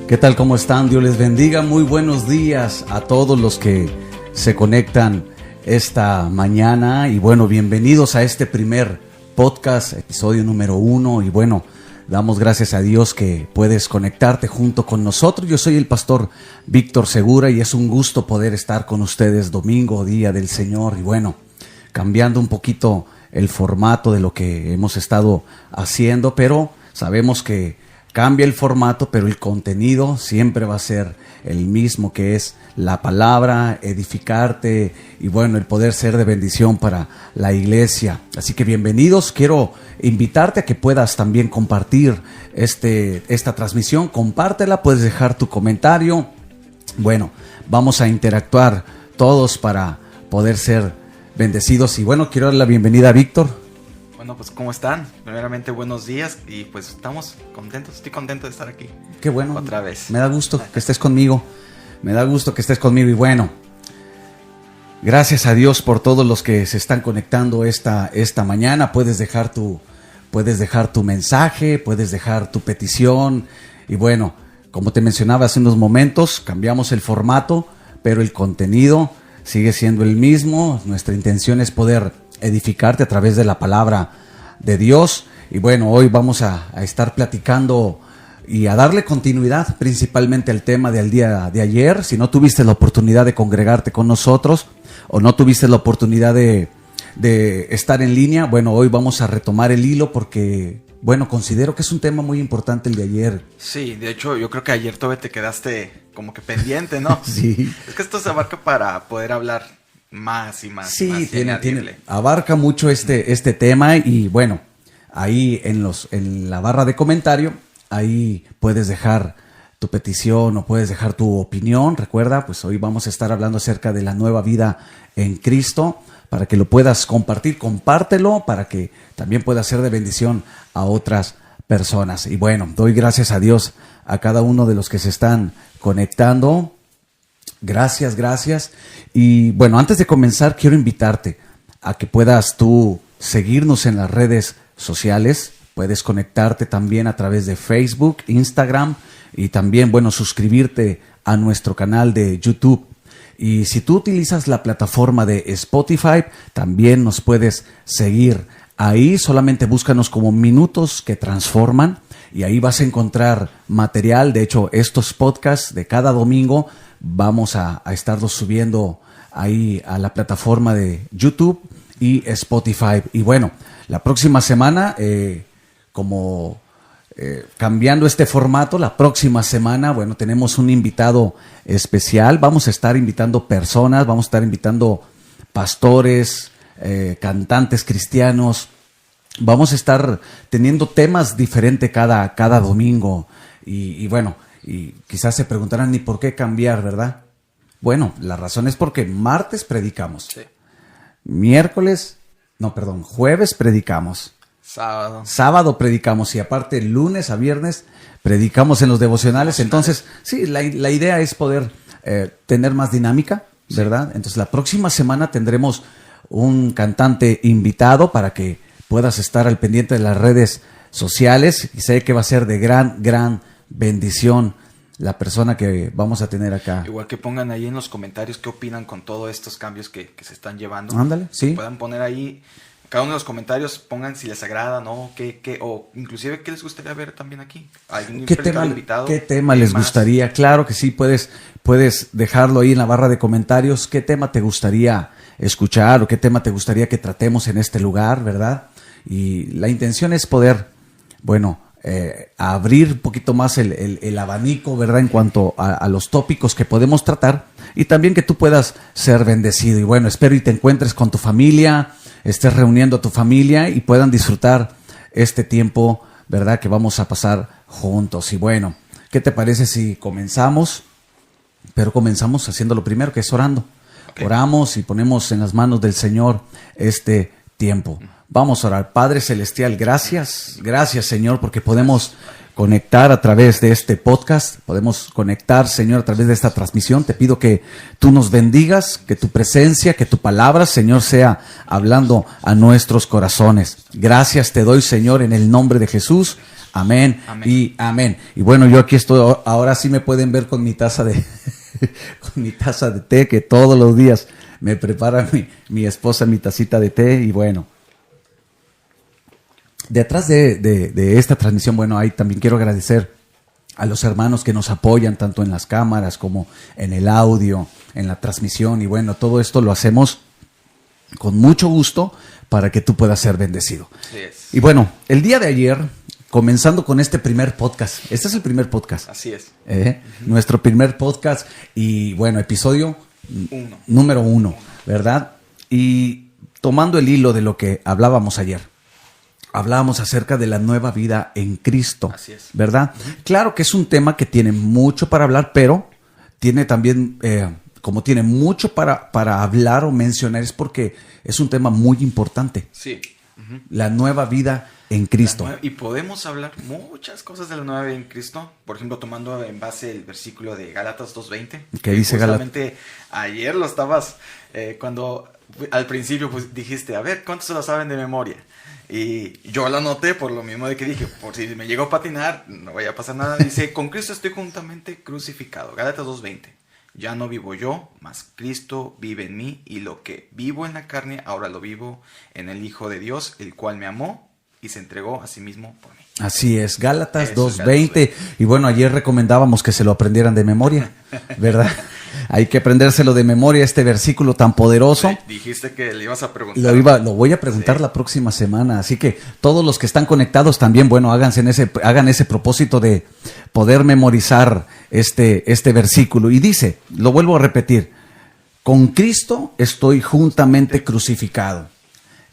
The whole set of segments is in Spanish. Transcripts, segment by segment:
¿Qué tal? ¿Cómo están? Dios les bendiga. Muy buenos días a todos los que se conectan esta mañana. Y bueno, bienvenidos a este primer podcast, episodio número 1. Y bueno, damos gracias a Dios que puedes conectarte junto con nosotros. Yo soy el pastor Víctor Segura y es un gusto poder estar con ustedes domingo, día del Señor. Y bueno, cambiando un poquito el formato de lo que hemos estado haciendo, pero sabemos que cambia el formato, pero el contenido siempre va a ser el mismo, que es la palabra, edificarte y bueno, el poder ser de bendición para la iglesia. Así que bienvenidos, quiero invitarte a que puedas también compartir esta transmisión, compártela, puedes dejar tu comentario. Bueno, vamos a interactuar todos para poder ser bendecidos. Y bueno, quiero dar la bienvenida a Víctor. Bueno, pues ¿cómo están? Primeramente buenos días y pues estamos contentos, estoy contento de estar aquí. Qué bueno. Otra vez. Me da gusto que estés conmigo, y bueno, gracias a Dios por todos los que se están conectando esta mañana. Puedes dejar tu mensaje, puedes dejar tu petición y bueno, como te mencionaba hace unos momentos, cambiamos el formato, pero el contenido sigue siendo el mismo. Nuestra intención es poder edificarte a través de la palabra de Dios. Y bueno, hoy vamos a estar platicando y a darle continuidad principalmente al tema del día de ayer. Si no tuviste la oportunidad de congregarte con nosotros o no tuviste la oportunidad de estar en línea, bueno, hoy vamos a retomar el hilo porque, bueno, considero que es un tema muy importante el de ayer. Sí, de hecho yo creo que ayer todavía te quedaste como que pendiente, ¿no? Sí. Es que esto se abarca para poder hablar más y más. Sí, más abarca mucho este tema y bueno, ahí en la barra de comentario, ahí puedes dejar tu petición o puedes dejar tu opinión. Recuerda, pues hoy vamos a estar hablando acerca de la nueva vida en Cristo, para que lo puedas compartir, compártelo, para que también pueda ser de bendición a otras personas. Y bueno, doy gracias a Dios a cada uno de los que se están conectando. Gracias. Y bueno, antes de comenzar, quiero invitarte a que puedas tú seguirnos en las redes sociales. Puedes conectarte también a través de Facebook, Instagram y también, bueno, suscribirte a nuestro canal de YouTube. Y si tú utilizas la plataforma de Spotify, también nos puedes seguir ahí. Solamente búscanos como Minutos que Transforman y ahí vas a encontrar material. De hecho, estos podcasts de cada domingo vamos a estarlos subiendo ahí a la plataforma de YouTube y Spotify. Y bueno, la próxima semana, cambiando este formato, la próxima semana, bueno, tenemos un invitado especial. Vamos a estar invitando personas, vamos a estar invitando pastores, cantantes cristianos. Vamos a estar teniendo temas diferentes cada domingo. Y bueno, y quizás se preguntarán, ¿y por qué cambiar, verdad? Bueno, la razón es porque martes predicamos. Sí. Jueves predicamos. Sábado predicamos y aparte lunes a viernes predicamos en los devocionales. Entonces, sí, la idea es poder tener más dinámica, ¿verdad? Sí. Entonces, la próxima semana tendremos un cantante invitado para que puedas estar al pendiente de las redes sociales y sé que va a ser de gran bendición la persona que vamos a tener acá. Igual que pongan ahí en los comentarios qué opinan con todos estos cambios que se están llevando. Ándale, sí. Puedan poner ahí, cada uno de los comentarios, pongan si les agrada, ¿no? O inclusive qué les gustaría ver también aquí. ¿Qué tema les gustaría? Claro que sí, puedes dejarlo ahí en la barra de comentarios. ¿Qué tema te gustaría escuchar o qué tema te gustaría que tratemos en este lugar, verdad? Y la intención es poder, bueno, abrir un poquito más el abanico, ¿verdad? En cuanto a los tópicos que podemos tratar y también que tú puedas ser bendecido. Y bueno, espero y te encuentres con tu familia, estés reuniendo a tu familia y puedan disfrutar este tiempo, ¿verdad? Que vamos a pasar juntos. Y bueno, ¿qué te parece si comenzamos? Pero comenzamos haciendo lo primero, que es orando. Okay. Oramos y ponemos en las manos del Señor este tiempo. Vamos a orar. Padre Celestial, gracias Señor, porque podemos conectar a través de este podcast, podemos conectar, Señor, a través de esta transmisión. Te pido que tú nos bendigas, que tu presencia, que tu palabra, Señor, sea hablando a nuestros corazones. Gracias te doy, Señor, en el nombre de Jesús. Amén. Amén. Y amén. Y bueno, yo aquí estoy, ahora sí me pueden ver con mi taza de con mi taza de té, que todos los días me prepara mi esposa mi tacita de té. Y bueno, detrás de esta transmisión, bueno, ahí también quiero agradecer a los hermanos que nos apoyan tanto en las cámaras como en el audio, en la transmisión. Y bueno, todo esto lo hacemos con mucho gusto para que tú puedas ser bendecido. Así es. Y bueno, el día de ayer, comenzando con este primer podcast, este es el primer podcast. Así es. Nuestro primer podcast y bueno, episodio Uno. número 1, ¿verdad? Y tomando el hilo de lo que hablábamos ayer, hablábamos acerca de la nueva vida en Cristo, Así es. ¿verdad? Claro que es un tema que tiene mucho para hablar, pero tiene también, como tiene mucho para hablar o mencionar, es porque es un tema muy importante. Sí. La nueva vida en Cristo. Y podemos hablar muchas cosas de la nueva vida en Cristo. Por ejemplo, tomando en base el versículo de Gálatas 2:20. ¿Qué dice Gálatas? Justamente ayer lo estabas, cuando al principio pues dijiste, a ver, ¿cuántos se lo saben de memoria? Y yo lo anoté por lo mismo de que dije, por si me llego a patinar, no vaya a pasar nada. Dice, con Cristo estoy juntamente crucificado. Gálatas 2:20. Ya no vivo yo, mas Cristo vive en mí, y lo que vivo en la carne, ahora lo vivo en el Hijo de Dios, el cual me amó y se entregó a sí mismo por mí. Así es, Gálatas Eso, 2:20. Y bueno, ayer recomendábamos que se lo aprendieran de memoria, ¿verdad? Hay que aprendérselo de memoria, este versículo tan poderoso. Sí, dijiste que le ibas a preguntar. Lo voy a preguntar la próxima semana. Así que todos los que están conectados también, bueno, hagan ese propósito de poder memorizar este versículo. Y dice, lo vuelvo a repetir, con Cristo estoy juntamente crucificado.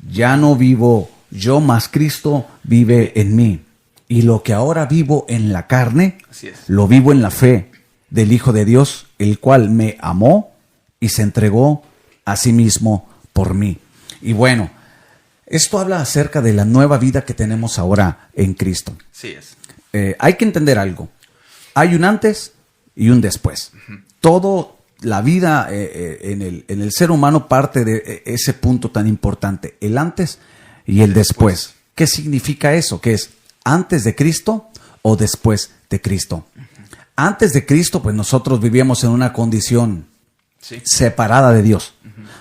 Ya no vivo yo, mas Cristo vive en mí. Y lo que ahora vivo en la carne, Así es. lo vivo en la fe del Hijo de Dios, el cual me amó y se entregó a sí mismo por mí. Y bueno, esto habla acerca de la nueva vida que tenemos ahora en Cristo. Sí es. Hay que entender algo. Hay un antes y un después. Todo la vida en el ser humano parte de ese punto tan importante, el antes y el después. ¿Qué significa eso? ¿Qué es antes de Cristo o después de Cristo? Antes de Cristo, pues nosotros vivíamos en una condición separada de Dios,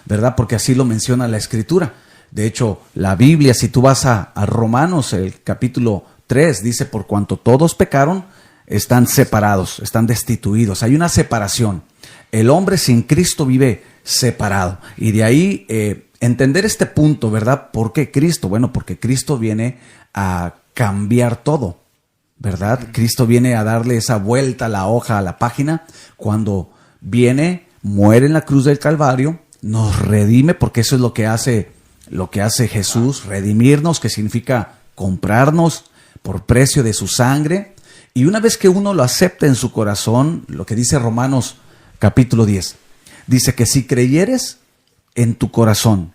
¿verdad? Porque así lo menciona la Escritura. De hecho, la Biblia, si tú vas a Romanos, el capítulo 3, dice, por cuanto todos pecaron, están separados, están destituidos. Hay una separación. El hombre sin Cristo vive separado. Y de ahí entender este punto, ¿verdad? ¿Por qué Cristo? Bueno, porque Cristo viene a cambiar todo, ¿verdad? Cristo viene a darle esa vuelta a la hoja, a la página, cuando viene, muere en la cruz del Calvario, nos redime, porque eso es lo que hace Jesús, redimirnos, que significa comprarnos por precio de su sangre. Y una vez que uno lo acepta en su corazón, lo que dice Romanos capítulo 10, dice que si creyeres en tu corazón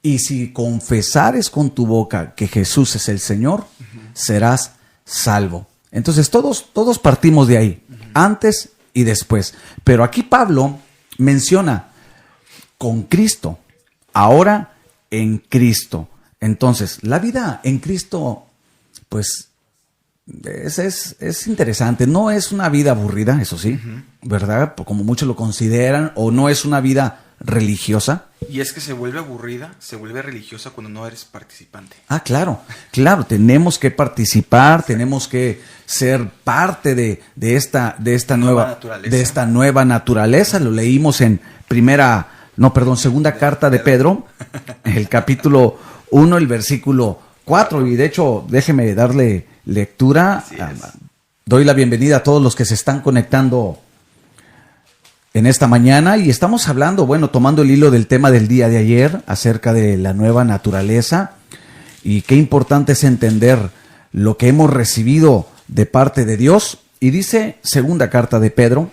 y si confesares con tu boca que Jesús es el Señor, serás salvo. Entonces todos partimos de ahí, antes y después. Pero aquí Pablo menciona con Cristo, ahora en Cristo. Entonces, la vida en Cristo, pues, es interesante. No es una vida aburrida, eso sí, ¿verdad? Como muchos lo consideran, o no es una vida religiosa. Y es que se vuelve aburrida, se vuelve religiosa cuando no eres participante. Ah, claro, tenemos que participar, tenemos que ser parte de esta nueva naturaleza. Lo leímos en segunda carta de Pedro, el capítulo 1, el versículo 4, y de hecho, déjeme darle lectura. Doy la bienvenida a todos los que se están conectando en esta mañana, y estamos hablando, bueno, tomando el hilo del tema del día de ayer acerca de la nueva naturaleza, y qué importante es entender lo que hemos recibido de parte de Dios. Y dice segunda carta de Pedro,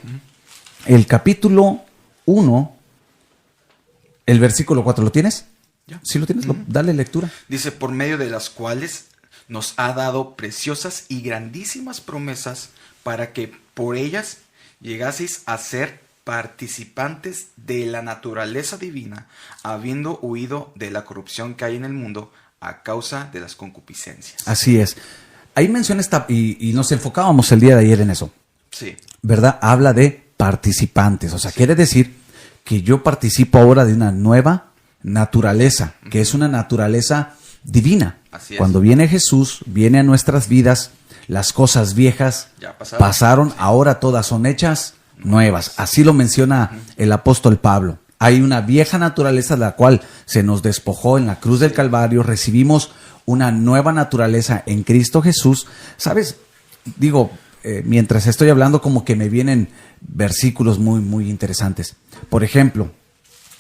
el capítulo 1, el versículo 4, ¿lo tienes? ¿Ya? ¿Sí lo tienes? Dale lectura. Dice, por medio de las cuales nos ha dado preciosas y grandísimas promesas, para que por ellas llegaseis a ser participantes de la naturaleza divina, habiendo huido de la corrupción que hay en el mundo a causa de las concupiscencias. Así es. ahí menciona y nos enfocábamos el día de ayer en eso, Sí. ¿verdad? Habla de participantes, o sea, quiere decir que yo participo ahora de una nueva naturaleza, que es una naturaleza divina. Así es. Cuando viene Jesús, viene a nuestras vidas, las cosas viejas Ya pasaron, Sí. ahora todas son hechas nuevas. Así lo menciona el apóstol Pablo. Hay una vieja naturaleza de la cual se nos despojó en la cruz del Calvario, recibimos una nueva naturaleza en Cristo Jesús. ¿Sabes? Digo, mientras estoy hablando como que me vienen versículos muy, muy interesantes. Por ejemplo,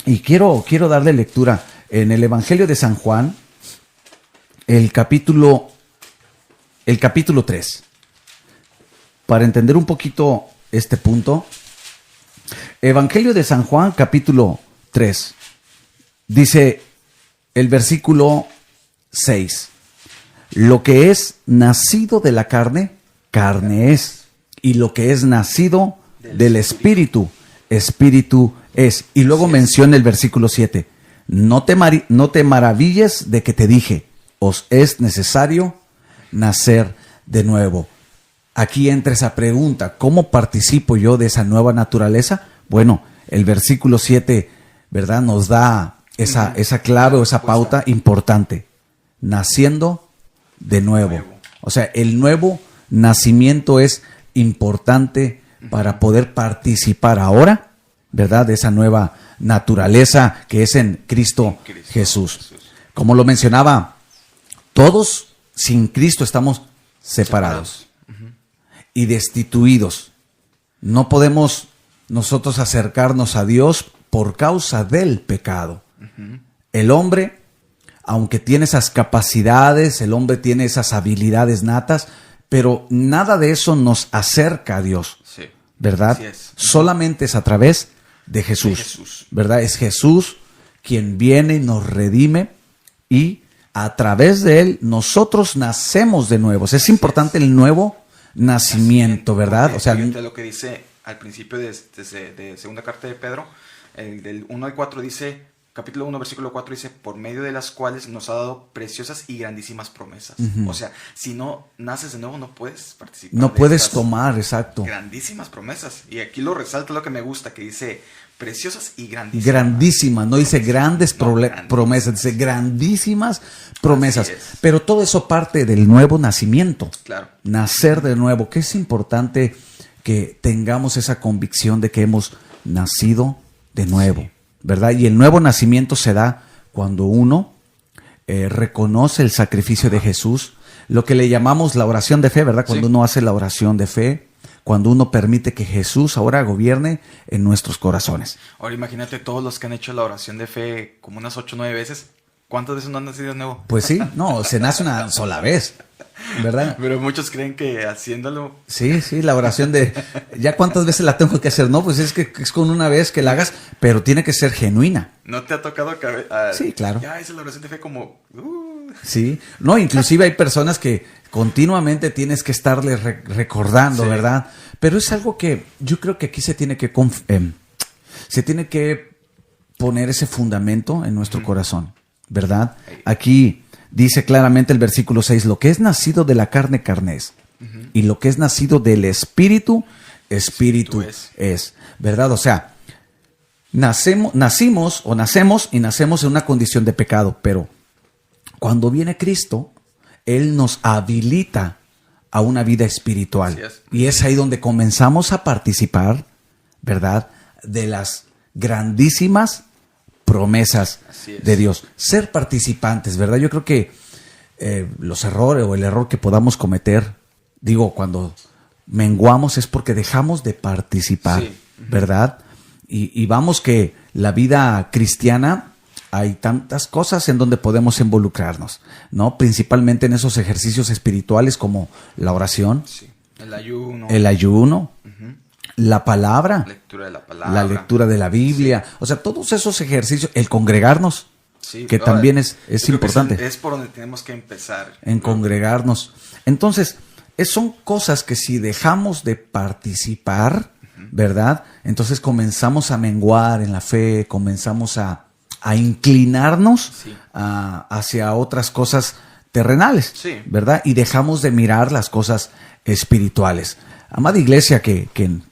y quiero darle lectura en el Evangelio de San Juan, el capítulo 3. Para entender un poquito este punto, Evangelio de San Juan, capítulo 3, dice el versículo 6, lo que es nacido de la carne, carne es, y lo que es nacido del Espíritu, Espíritu es. Y luego menciona el versículo 7, no te maravilles de que te dije, os es necesario nacer de nuevo. Aquí entra esa pregunta, ¿cómo participo yo de esa nueva naturaleza? Bueno, el versículo 7, ¿verdad? Nos da esa clave o esa pauta importante. Naciendo de nuevo. O sea, el nuevo nacimiento es importante para poder participar ahora, ¿verdad? De esa nueva naturaleza que es en Cristo Jesús. Como lo mencionaba, todos sin Cristo estamos separados y destituidos. No podemos nosotros acercarnos a Dios por causa del pecado. El hombre, aunque tiene esas capacidades, el hombre tiene esas habilidades natas, pero nada de eso nos acerca a Dios, Sí. ¿verdad? Así es. Solamente es a través de Jesús, De Jesús. ¿verdad? Es Jesús quien viene y nos redime y a través de él nosotros nacemos de nuevo. O sea, es importante el nuevo nacimiento, ¿verdad? Porque O sea, fíjate lo que dice al principio de segunda carta de Pedro, del 1 al 4 dice, capítulo 1, versículo 4 dice, por medio de las cuales nos ha dado preciosas y grandísimas promesas. O sea, si no naces de nuevo no puedes participar. no de puedes estas tomar, exacto. grandísimas promesas. Y aquí lo resalta lo que me gusta, que dice preciosas y grandísimas. Grandísimas, no dice grandes No, grandísimas. promesas, dice grandísimas promesas. Así es. Pero todo eso parte del nuevo nacimiento. Claro. Nacer de nuevo, que es importante que tengamos esa convicción de que hemos nacido de nuevo, ¿verdad? Y el nuevo nacimiento se da cuando uno reconoce el sacrificio de Jesús, lo que le llamamos la oración de fe, ¿verdad? Cuando Sí. uno hace la oración de fe, cuando uno permite que Jesús ahora gobierne en nuestros corazones. Ahora imagínate todos los que han hecho la oración de fe como unas 8 o 9 veces. ¿Cuántas veces no han nacido de nuevo? Pues sí, no, se nace una sola vez, ¿verdad? Pero muchos creen que haciéndolo... Sí, la oración de, ¿ya cuántas veces la tengo que hacer? No, pues es que es con una vez que la hagas, pero tiene que ser genuina. ¿No te ha tocado que... Sí, claro. Ya hice la oración de fe como... Sí, no, inclusive hay personas que continuamente tienes que estarle recordando, Sí. ¿verdad? Pero es algo que yo creo que aquí se tiene que poner ese fundamento en nuestro corazón, ¿verdad? Aquí dice claramente el versículo 6, lo que es nacido de la carne, carne es, y lo que es nacido del espíritu, espíritu es, ¿verdad? O sea, nacemos y nacemos en una condición de pecado, pero cuando viene Cristo, Él nos habilita a una vida espiritual. Así es. Y es ahí donde comenzamos a participar, ¿verdad? De las grandísimas promesas Así es. de Dios. Ser participantes, ¿verdad? Yo creo que los errores o el error que podamos cometer, digo, cuando menguamos es porque dejamos de participar, Sí. ¿verdad? Y vamos que la vida cristiana hay tantas cosas en donde podemos involucrarnos, ¿no? Principalmente en esos ejercicios espirituales como la oración, Sí. El ayuno. el ayuno, la palabra, Lectura de la palabra. la lectura de la Biblia, o sea, todos esos ejercicios, el congregarnos, Sí, que ahora, también es yo creo que importante, es por donde tenemos que empezar. en congregarnos. Entonces, son cosas que si dejamos de participar, ¿verdad? Entonces comenzamos a menguar en la fe, comenzamos a inclinarnos Sí. hacia otras cosas terrenales, Sí. ¿verdad? Y dejamos de mirar las cosas espirituales. Amada iglesia que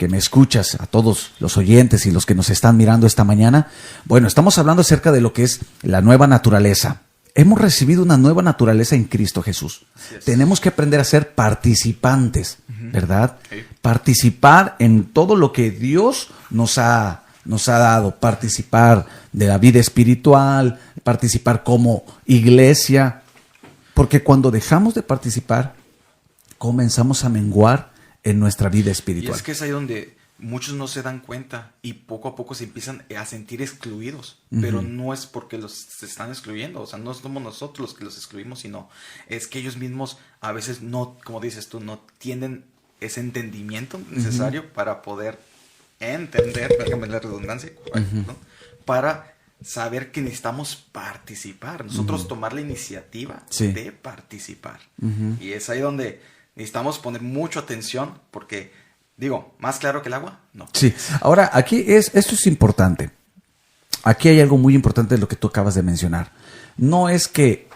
me escuchas, a todos los oyentes y los que nos están mirando esta mañana, bueno, estamos hablando acerca de lo que es la nueva naturaleza. Hemos recibido una nueva naturaleza en Cristo Jesús. Tenemos que aprender a ser participantes, ¿verdad? Sí. Participar en todo lo que Dios nos ha dado. Participar de la vida espiritual, participar como iglesia. Porque cuando dejamos de participar, comenzamos a menguar en nuestra vida Y espiritual. es que es ahí donde muchos no se dan cuenta y poco a poco se empiezan a sentir excluidos. Pero no es porque se están excluyendo. O sea, no somos nosotros los que los excluimos, sino es que ellos mismos a veces no, como dices tú, no tienen ese entendimiento necesario para poder entender, déjame la redundancia, ¿no? Para saber que necesitamos participar. Nosotros tomar la iniciativa Sí. de participar. Y es ahí donde necesitamos poner mucha atención porque, digo, ¿más claro que el agua? No. Sí. Ahora, esto es importante. Aquí hay algo muy importante de lo que tú acabas de mencionar. No es que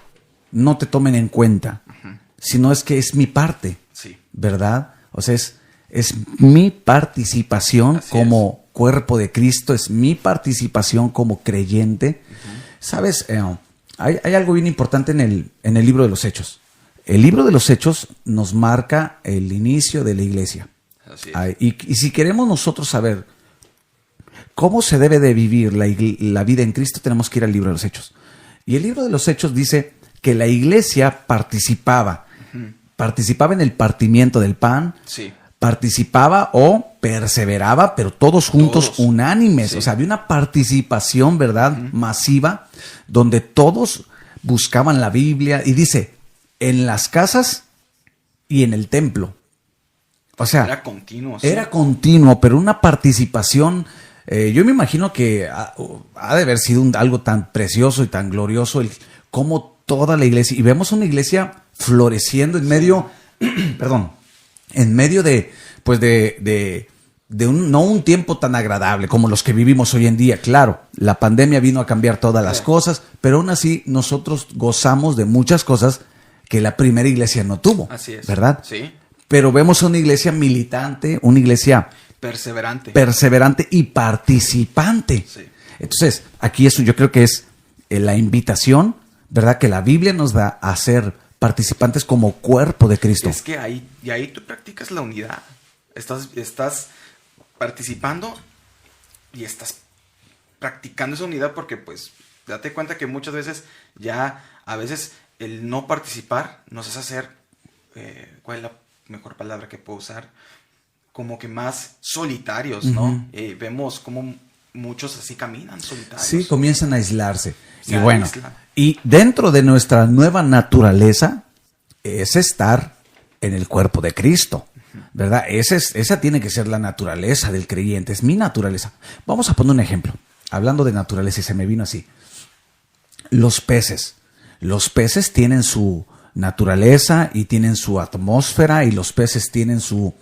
no te tomen en cuenta, sino es que es mi parte, Sí. ¿verdad? O sea, es mi participación Así como cuerpo de Cristo, es mi participación como creyente. ¿Sabes? Hay algo bien importante en el libro de los Hechos. El libro de los Hechos nos marca el inicio de la iglesia. Así es. Y si queremos nosotros saber cómo se debe de vivir la vida en Cristo, tenemos que ir al libro de los Hechos. Y el libro de los Hechos dice que la iglesia participaba en el partimiento del pan, Sí. participaba o perseveraba, pero todos juntos, Todos. unánimes. Sí. O sea, había una participación, ¿verdad? Masiva, donde todos buscaban la Biblia. Y dice, en las casas y en el templo. O sea, Era continuo. Sí. era continuo, pero una participación. Yo me imagino que ha de haber sido algo tan precioso y tan glorioso como toda la iglesia. Y vemos una iglesia floreciendo en medio, perdón, en medio de no un tiempo tan agradable como los que vivimos hoy en día. Claro, la pandemia vino a cambiar todas las cosas, pero aún así nosotros gozamos de muchas cosas que la primera iglesia no tuvo. Así es. ¿Verdad? Sí. Pero vemos una iglesia militante, una iglesia Perseverante. perseverante y participante. Sí. Entonces, aquí eso yo creo que es la invitación, ¿verdad? Que la Biblia nos da a ser participantes como cuerpo de Cristo. Es que ahí tú practicas la unidad. Estás participando y estás practicando esa unidad porque, pues, date cuenta que muchas veces a veces el no participar nos hace hacer, ¿cuál es la mejor palabra que puedo usar? Como que más solitarios, ¿no? Vemos como muchos así caminan solitarios. Sí, comienzan a aislarse. Se Y bueno, aíslan. y dentro de nuestra nueva naturaleza es estar en el cuerpo de Cristo, ¿verdad? Esa tiene que ser la naturaleza del creyente, es mi naturaleza. Vamos a poner un ejemplo. Hablando de naturaleza, y se me vino así. Los peces tienen su naturaleza y tienen su atmósfera y los peces tienen su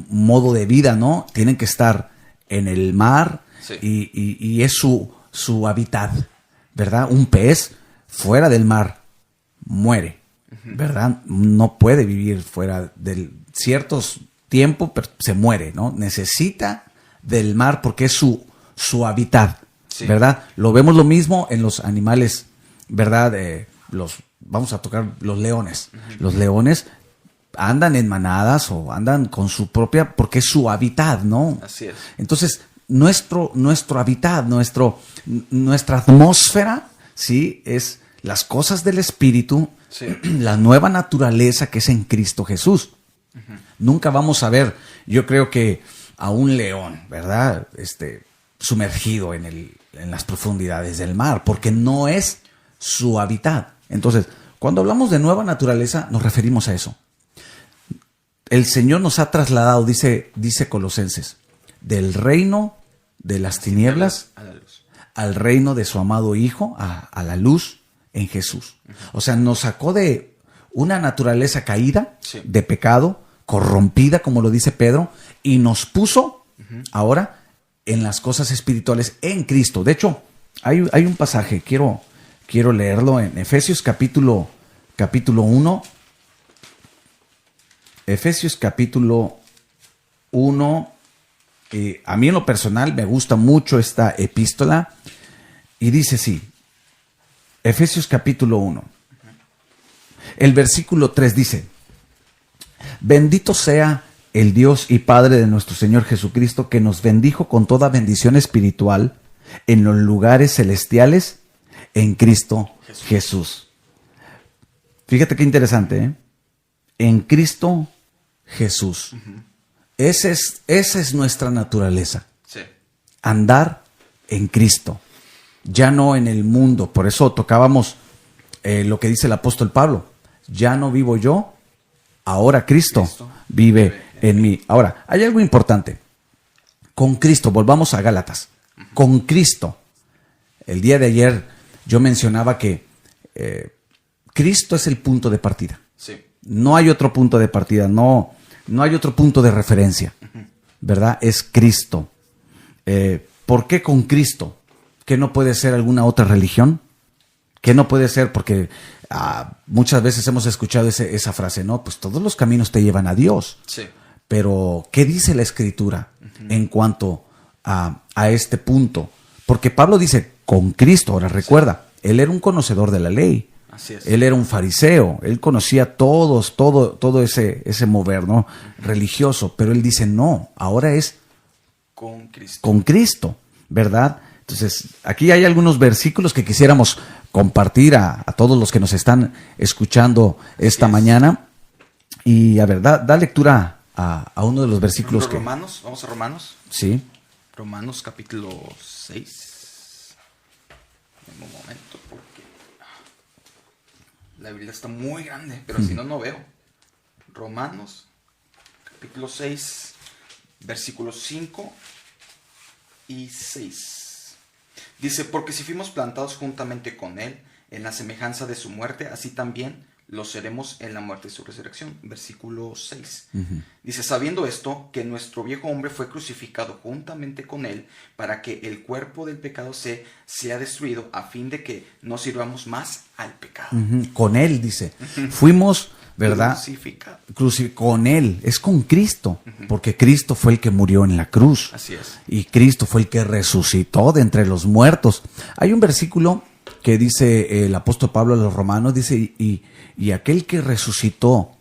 modo de vida, ¿no? Tienen que estar en el mar. Sí. Y es su hábitat, ¿verdad? Un pez fuera del mar muere, ¿verdad? No puede vivir fuera del ciertos tiempo, pero se muere, ¿no? Necesita del mar porque es su hábitat, Sí. ¿verdad? Lo vemos lo mismo en los animales, ¿verdad? Vamos a tocar los leones. Los leones andan en manadas o andan con su propia, porque es su hábitat, ¿no? Así es. Entonces, nuestro hábitat, nuestra atmósfera, ¿sí? Es las cosas del Espíritu, Sí. la nueva naturaleza que es en Cristo Jesús. Nunca vamos a ver, yo creo que a un león, ¿verdad? Sumergido en las profundidades del mar, porque no es su hábitat. Entonces, cuando hablamos de nueva naturaleza, nos referimos a eso. El Señor nos ha trasladado, dice Colosenses, del reino de las tinieblas A la luz. al reino de su amado Hijo, a la luz en Jesús. O sea, nos sacó de una naturaleza caída, Sí. de pecado, corrompida, como lo dice Pedro, y nos puso ahora en las cosas espirituales en Cristo. De hecho, hay un pasaje, quiero leerlo en Efesios capítulo capítulo 1. Efesios capítulo 1. A mí en lo personal me gusta mucho esta epístola. Y dice así. Efesios capítulo 1. El versículo 3 dice: bendito sea el Dios y Padre de nuestro Señor Jesucristo, que nos bendijo con toda bendición espiritual en los lugares celestiales en Cristo Jesús. Fíjate qué interesante, ¿eh? En Cristo Jesús. Esa es nuestra naturaleza. Sí. Andar en Cristo, ya no en el mundo. Por eso tocábamos lo que dice el apóstol Pablo. Ya no vivo yo, ahora Cristo vive en mí. Ahora, hay algo importante. Con Cristo, volvamos a Gálatas. Con Cristo. El día de ayer yo mencionaba que Cristo es el punto de partida. Sí. No hay otro punto de partida, no hay otro punto de referencia, ¿verdad? Es Cristo. ¿Por qué con Cristo? ¿Qué no puede ser alguna otra religión? ¿Qué no puede ser? Porque muchas veces hemos escuchado esa frase, ¿no? Pues todos los caminos te llevan a Dios. Sí. Pero, ¿qué dice la Escritura en cuanto a este punto? Porque Pablo dice, con Cristo. Ahora recuerda, él era un conocedor de la ley. Así es. Él era un fariseo, él conocía todo ese mover, ¿no? Religioso, pero él dice, no, ahora es con Cristo, ¿verdad? Entonces, aquí hay algunos versículos que quisiéramos compartir a todos los que nos están escuchando esta mañana. Y a ver, da lectura a uno de los versículos que... Romanos, vamos a Romanos. Sí. Romanos capítulo 6. En un momento, porque la Biblia está muy grande, pero si no, no veo. Romanos capítulo 6, versículos 5 y 6. Dice, porque si fuimos plantados juntamente con Él en la semejanza de su muerte, así también lo seremos en la muerte de su resurrección. Versículo 6. Dice, sabiendo esto, que nuestro viejo hombre fue crucificado juntamente con Él, para que el cuerpo del pecado sea destruido, a fin de que no sirvamos más al pecado. Con Él, dice. Fuimos, ¿verdad? Crucificado. Con Él, es con Cristo, porque Cristo fue el que murió en la cruz. Así es. Y Cristo fue el que resucitó de entre los muertos. Hay un versículo que dice el apóstol Pablo a los romanos, dice, y aquel que resucitó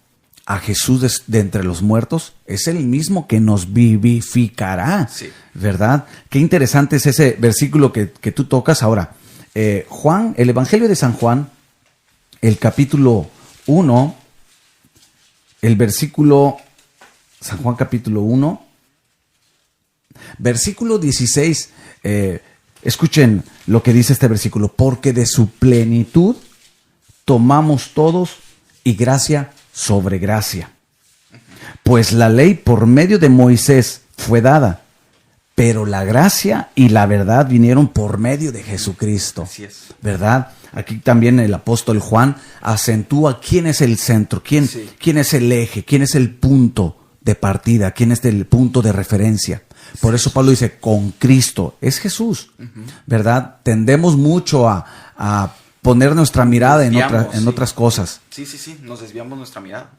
a Jesús de entre los muertos es el mismo que nos vivificará. Sí. ¿Verdad? Qué interesante es ese versículo que tú tocas. Ahora, Juan, el Evangelio de San Juan, el capítulo 1, el versículo, San Juan capítulo 1, versículo 16, escuchen lo que dice este versículo, porque de su plenitud tomamos todos y gracia sobre gracia. Pues la ley por medio de Moisés fue dada, pero la gracia y la verdad vinieron por medio de Jesucristo. Así es. ¿Verdad? Aquí también el apóstol Juan acentúa quién es el centro, quién es el eje, quién es el punto de partida, quién es el punto de referencia. Por eso Pablo dice, con Cristo, es Jesús, ¿verdad? Tendemos mucho a poner nuestra mirada en otras cosas. Sí, nos desviamos nuestra mirada.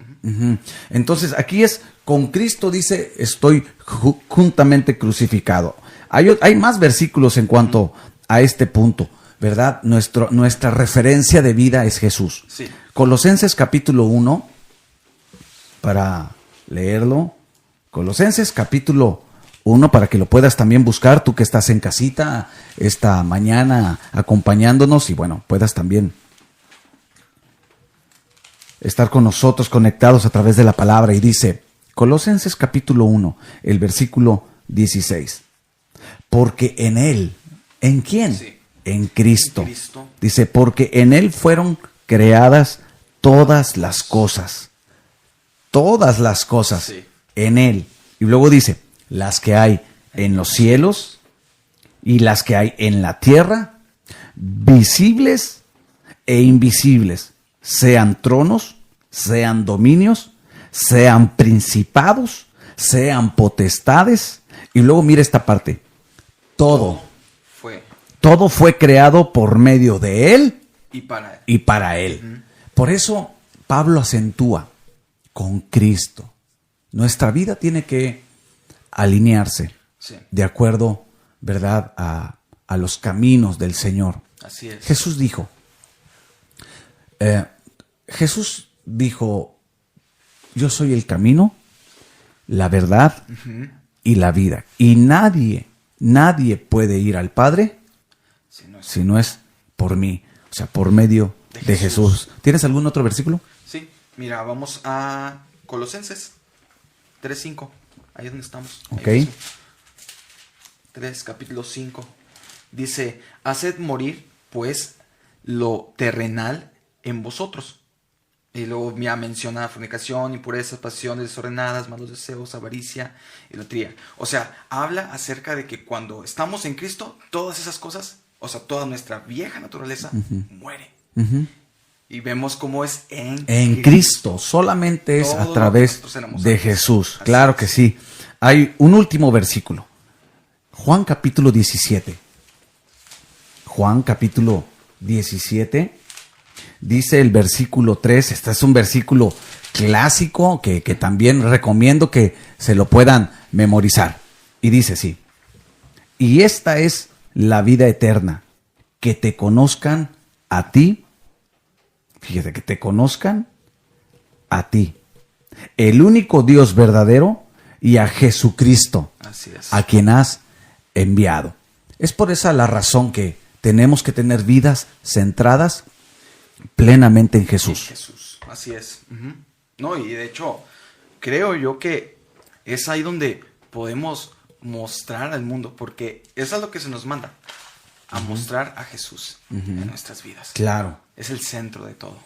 Entonces, aquí es, con Cristo dice, estoy juntamente crucificado. Hay más versículos en cuanto a este punto, ¿verdad? Nuestra referencia de vida es Jesús. Sí. Colosenses capítulo 1, para leerlo. Colosenses capítulo 1, para que lo puedas también buscar, tú que estás en casita esta mañana acompañándonos y bueno, puedas también estar con nosotros conectados a través de la palabra. Y dice, Colosenses capítulo 1, el versículo 16. Porque en Él, ¿en quién? Sí. En Cristo. En Cristo. Dice, porque en Él fueron creadas todas las cosas. Todas las cosas. Sí. En Él. Y luego dice, las que hay en los cielos y las que hay en la tierra, visibles e invisibles, sean tronos, sean dominios, sean principados, sean potestades. Y luego mira esta parte, todo fue creado por medio de Él y para Él. y para Él. Por eso Pablo acentúa con Cristo. Nuestra vida tiene que alinearse Sí. de acuerdo, ¿verdad?, a los caminos del Señor. Así es. Jesús dijo, yo soy el camino, la verdad y la vida. Y nadie puede ir al Padre si no es por mí, o sea, por medio de Jesús. ¿Tienes algún otro versículo? Sí, mira, vamos a Colosenses 3:5. Ahí es donde estamos. Ok. 3, capítulo 5. Dice, haced morir, pues, lo terrenal en vosotros. Y luego ya menciona fornicación, impurezas, pasiones desordenadas, malos deseos, avaricia, idolatría. O sea, habla acerca de que cuando estamos en Cristo, todas esas cosas, o sea, toda nuestra vieja naturaleza muere. Y vemos cómo es en Cristo. Solamente es todo a lo través que nosotros éramos de antes. Jesús. Así Claro es. que sí. Hay un último versículo. Juan capítulo 17. Juan capítulo 17. Dice el versículo 3. Este es un versículo clásico que también recomiendo que se lo puedan memorizar. Y dice así. Y esta es la vida eterna, que te conozcan a ti. Fíjate, que te conozcan a ti, el único Dios verdadero, y a Jesucristo, Así es. a quien has enviado. Es por esa la razón que tenemos que tener vidas centradas plenamente en Jesús. Jesús, así es. No, y de hecho, creo yo que es ahí donde podemos mostrar al mundo, porque eso es lo que se nos manda, a mostrar a Jesús en nuestras vidas. Claro. Es el centro de todo.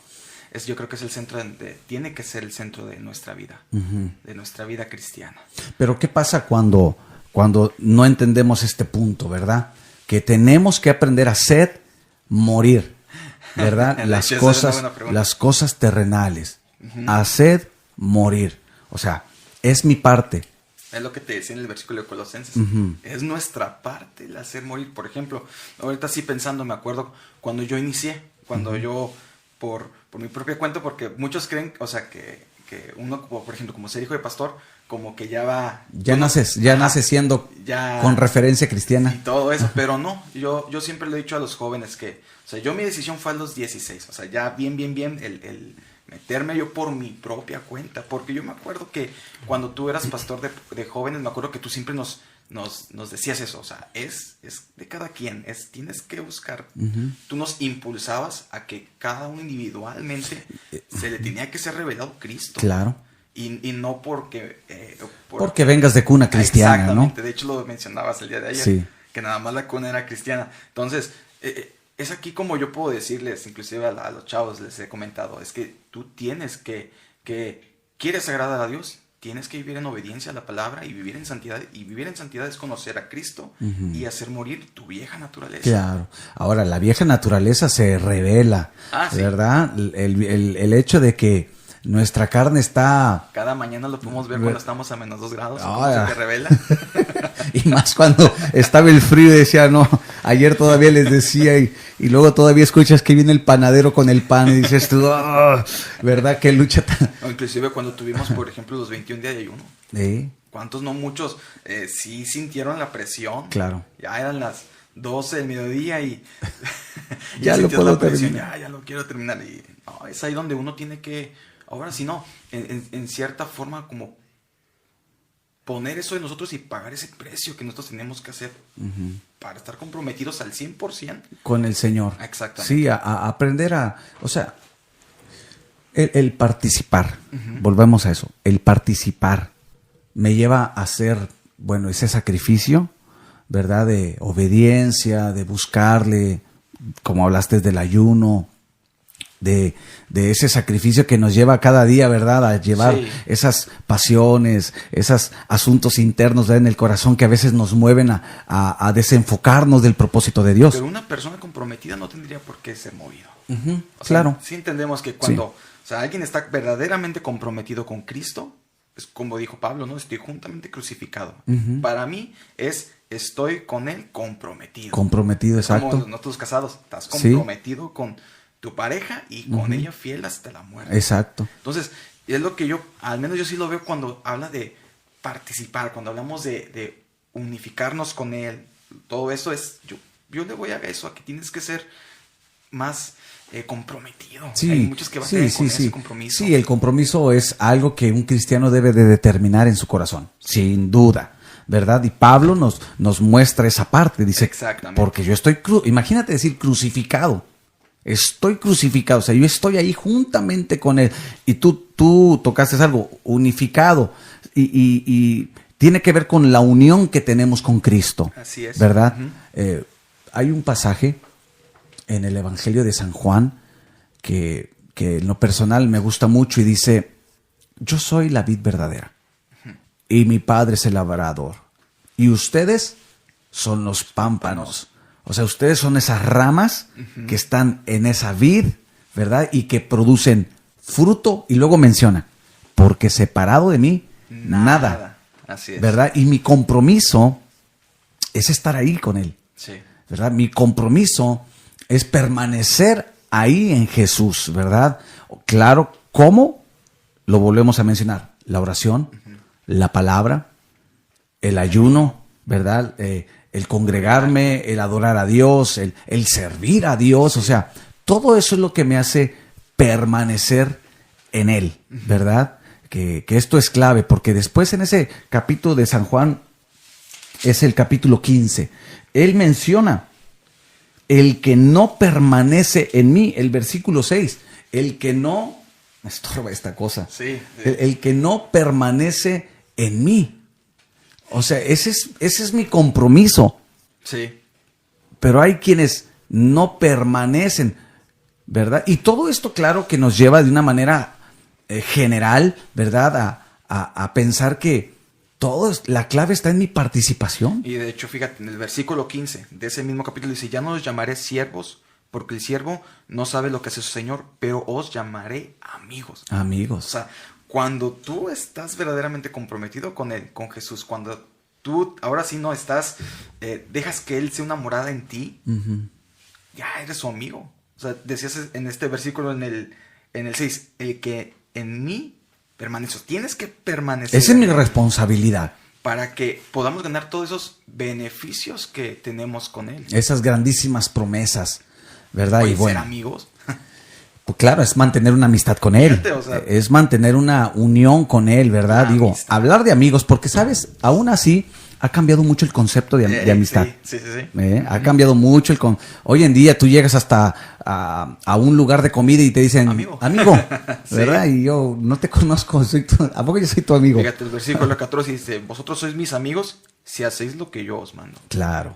Yo creo que es el centro tiene que ser el centro de nuestra vida, de nuestra vida cristiana. Pero ¿qué pasa cuando no entendemos este punto, verdad? Que tenemos que aprender a hacer morir, ¿verdad? Esa es una buena pregunta. Las cosas terrenales. Hacer morir. O sea, es mi parte. Es lo que te decía en el versículo de Colosenses. Es nuestra parte el hacer morir. Por ejemplo, ahorita sí pensando, me acuerdo cuando yo inicié, cuando yo, por mi propia cuenta, porque muchos creen, o sea, que uno, por ejemplo, como ser hijo de pastor, como que ya va... Ya naces siendo ya, con referencia cristiana. y todo eso, pero no, yo siempre le he dicho a los jóvenes que, o sea, mi decisión fue a los 16, o sea, ya bien, el meterme yo por mi propia cuenta, porque yo me acuerdo que cuando tú eras pastor de jóvenes, me acuerdo que tú siempre nos decías eso, o sea, es de cada quien, tienes que buscar, tú nos impulsabas a que cada uno individualmente se le tenía que ser revelado Cristo. Claro. Y no porque... porque vengas de cuna cristiana, exactamente, ¿no? De hecho lo mencionabas el día de ayer, Sí. que nada más la cuna era cristiana. Entonces, es aquí como yo puedo decirles, inclusive a los chavos les he comentado, es que tú tienes que quieres agradar a Dios, tienes que vivir en obediencia a la palabra y vivir en santidad. Y vivir en santidad es conocer a Cristo y hacer morir tu vieja naturaleza. Claro. Ahora, la vieja naturaleza se revela, sí. ¿verdad? El hecho de que nuestra carne está... Cada mañana lo podemos ver cuando estamos a -2 grados, cómo Ah. se te revela. Y más cuando estaba el frío y decía, no, ayer todavía les decía y luego todavía escuchas que viene el panadero con el pan y dices tú, "Ah", ¿verdad? Qué lucha tan... O inclusive cuando tuvimos, por ejemplo, los 21 días de ayuno. ¿Cuántos, no muchos, sí sintieron la presión? Claro. Ya eran las 12 del mediodía y ya lo puedo terminar. Ya lo quiero terminar. Y no, es ahí donde uno tiene que, ahora sí no, en cierta forma como poner eso de nosotros y pagar ese precio que nosotros tenemos que hacer para estar comprometidos al 100% con el Señor. Exactamente. Sí, a aprender o sea, el participar, volvemos a eso, el participar me lleva a hacer, bueno, ese sacrificio, ¿verdad? De obediencia, de buscarle, como hablaste del ayuno, de ese sacrificio que nos lleva cada día, ¿verdad? A llevar esas pasiones, esos asuntos internos, ¿verdad? En el corazón que a veces nos mueven a desenfocarnos del propósito de Dios. Pero una persona comprometida no tendría por qué ser movido. O sea, claro. Sí entendemos que cuando o sea, alguien está verdaderamente comprometido con Cristo, es como dijo Pablo, ¿no? Estoy juntamente crucificado. Para mí estoy con Él comprometido. Comprometido, exacto. Como nosotros casados, estás comprometido con tu pareja y con ella fiel hasta la muerte. Exacto. Entonces, es lo que yo, al menos yo sí lo veo cuando habla de participar, cuando hablamos de unificarnos con Él. Todo eso es, yo le voy a eso, aquí tienes que ser más comprometido. Sí, hay muchos que batallan con ese compromiso. Sí, el compromiso es algo que un cristiano debe de determinar en su corazón, sin duda, ¿verdad? Y Pablo nos muestra esa parte, dice, exactamente, porque yo estoy, imagínate decir crucificado, estoy crucificado, o sea, yo estoy ahí juntamente con Él, y tú tocaste algo, unificado, y tiene que ver con la unión que tenemos con Cristo. Así es. ¿Verdad? Hay un pasaje en el Evangelio de San Juan que en lo personal me gusta mucho y dice, yo soy la vid verdadera y mi Padre es el labrador y ustedes son los pámpanos. O sea, ustedes son esas ramas que están en esa vid, ¿verdad? Y que producen fruto, y luego menciona, porque separado de mí, nada. Así es. ¿Verdad? Y mi compromiso es estar ahí con Él. Sí. ¿Verdad? Mi compromiso es permanecer ahí en Jesús, ¿verdad? Claro, ¿cómo? Lo volvemos a mencionar. La oración, la palabra, el ayuno, ¿verdad? El congregarme, el adorar a Dios, el servir a Dios. O sea, todo eso es lo que me hace permanecer en Él, ¿verdad? Que esto es clave, porque después en ese capítulo de San Juan, es el capítulo 15, él menciona, el que no permanece en mí, el versículo 6, el que no, me estorba esta cosa, sí. El que no permanece en mí, o sea, ese es mi compromiso, sí. Pero hay quienes no permanecen, ¿verdad? Y todo esto, claro, que nos lleva de una manera general, ¿verdad? A pensar que la clave está en mi participación. Y de hecho, fíjate, en el versículo 15 de ese mismo capítulo dice, ya no os llamaré siervos, porque el siervo no sabe lo que hace su señor, pero os llamaré amigos. Amigos. O sea, cuando tú estás verdaderamente comprometido con Él, con Jesús, cuando tú ahora sí no estás, dejas que Él sea una morada en ti, ya eres su amigo. O sea, decías en este versículo en el 6, el que en mí permanece. Tienes que permanecer. Esa es mi responsabilidad. Para que podamos ganar todos esos beneficios que tenemos con Él. Esas grandísimas promesas, ¿verdad? Oye, y bueno, ser amigos. Pues claro, es mantener una amistad con Él. Fíjate, o sea, es mantener una unión con Él, ¿verdad? Digo, amistad. Hablar de amigos, porque, ¿sabes? Aún así, ha cambiado mucho el concepto de amistad. Sí. Ha cambiado mucho hoy en día tú llegas hasta a un lugar de comida y te dicen amigo, ¿verdad? Sí. Y yo no te conozco, ¿a poco yo soy tu amigo? Fíjate, el versículo 14 dice, vosotros sois mis amigos si hacéis lo que yo os mando. Claro.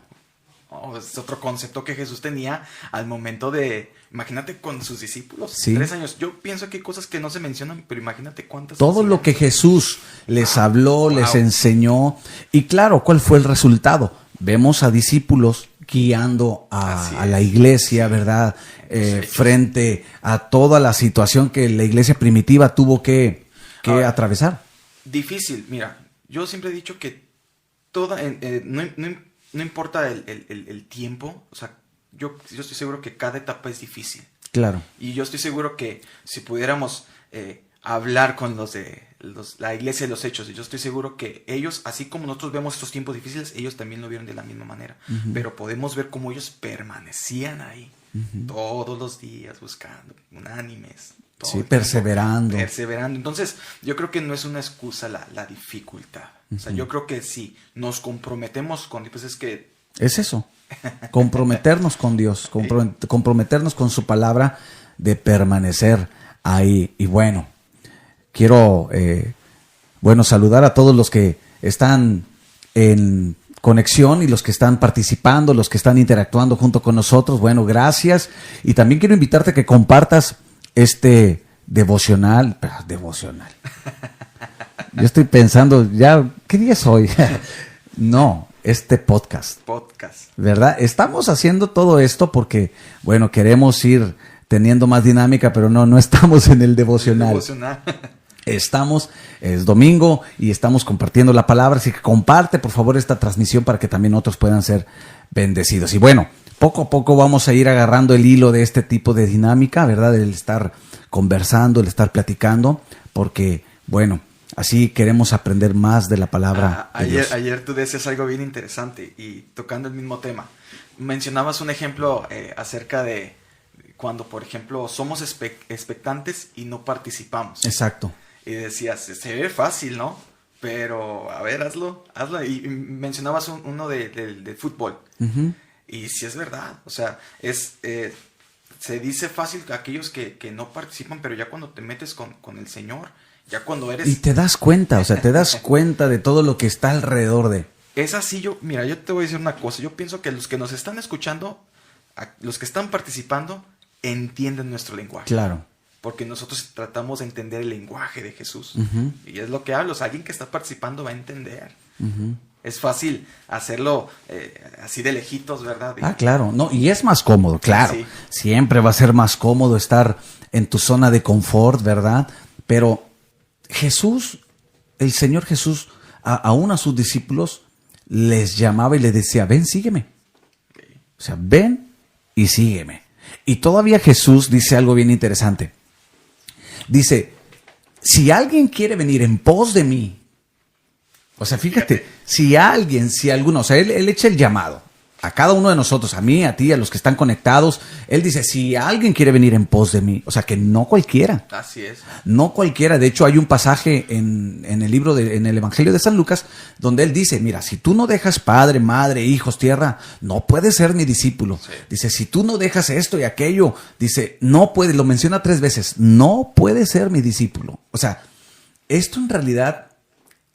Es otro concepto que Jesús tenía al momento de, imagínate con sus discípulos, sí. 3 años. Yo pienso que hay cosas que no se mencionan, pero imagínate cuántas. Todo lo que Jesús les habló, les enseñó. Y claro, ¿cuál fue el resultado? Vemos a discípulos guiando a la iglesia, ¿verdad? Frente a toda la situación que la iglesia primitiva tuvo que atravesar. Difícil, mira, yo siempre he dicho que no importa el tiempo, o sea, yo estoy seguro que cada etapa es difícil. Claro. Y yo estoy seguro que si pudiéramos hablar con la iglesia de los hechos, yo estoy seguro que ellos, así como nosotros vemos estos tiempos difíciles, ellos también lo vieron de la misma manera. Pero podemos ver cómo ellos permanecían ahí todos los días buscando, unánimes. Sí, perseverando. Entonces, yo creo que no es una excusa la dificultad. O sea, yo creo que si nos comprometemos con Dios, pues es que... Es eso, comprometernos con Dios, comprometernos con su palabra, de permanecer ahí. Y bueno, quiero saludar a todos los que están en conexión y los que están participando, los que están interactuando junto con nosotros. Bueno, gracias. Y también quiero invitarte a que compartas este devocional. Yo estoy pensando, ya, ¿qué día es hoy? No, este podcast. ¿Verdad? Estamos haciendo todo esto porque, bueno, queremos ir teniendo más dinámica, pero no estamos en el devocional. Estamos, es domingo y estamos compartiendo la palabra, así que comparte, por favor, esta transmisión para que también otros puedan ser bendecidos. Y bueno, poco a poco vamos a ir agarrando el hilo de este tipo de dinámica, ¿verdad? El estar conversando, el estar platicando, porque, bueno, así queremos aprender más de la palabra de Dios. Ayer tú decías algo bien interesante y tocando el mismo tema. Mencionabas un ejemplo acerca de cuando, por ejemplo, somos expectantes y no participamos. Exacto. Y decías, se ve fácil, ¿no? Pero, a ver, hazlo. Y mencionabas uno de fútbol. Uh-huh. Y sí es verdad. O sea, se dice fácil a aquellos que no participan, pero ya cuando te metes con el Señor, ya cuando eres... Y te das cuenta, o sea, te das cuenta de todo lo que está alrededor de... Es así, mira, yo te voy a decir una cosa. Yo pienso que los que nos están escuchando, los que están participando, entienden nuestro lenguaje. Claro. Porque nosotros tratamos de entender el lenguaje de Jesús. Uh-huh. Y es lo que hablo. O sea, alguien que está participando va a entender. Uh-huh. Es fácil hacerlo así de lejitos, ¿verdad? Claro. No, y es más cómodo, claro. Sí. Siempre va a ser más cómodo estar en tu zona de confort, ¿verdad? Pero Jesús, el Señor Jesús, aún a sus discípulos les llamaba y les decía, ven, sígueme. Okay. O sea, ven y sígueme. Y todavía Jesús dice algo bien interesante. Dice, si alguien quiere venir en pos de mí, o sea, fíjate, si alguno, o sea, él echa el llamado a cada uno de nosotros, a mí, a ti, a los que están conectados. Él dice, si alguien quiere venir en pos de mí, o sea, que no cualquiera. Así es. No cualquiera. De hecho, hay un pasaje en el libro, en el Evangelio de San Lucas, donde él dice, mira, si tú no dejas padre, madre, hijos, tierra, no puedes ser mi discípulo. Sí. Dice, si tú no dejas esto y aquello, dice, no puedes, lo menciona 3 veces, no puedes ser mi discípulo. O sea, esto en realidad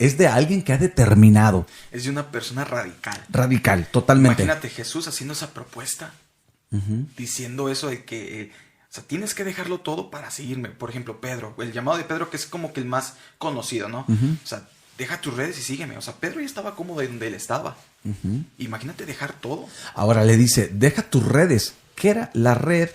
es de alguien que ha determinado. Es de una persona radical. Radical, totalmente. Imagínate Jesús haciendo esa propuesta, Uh-huh. diciendo eso de que, o sea, tienes que dejarlo todo para seguirme. Por ejemplo, Pedro, el llamado de Pedro, que es como que el más conocido, ¿no? Uh-huh. O sea, deja tus redes y sígueme. O sea, Pedro ya estaba cómodo de donde él estaba. Uh-huh. Imagínate dejar todo. Ahora le dice, deja tus redes. ¿Qué era la red?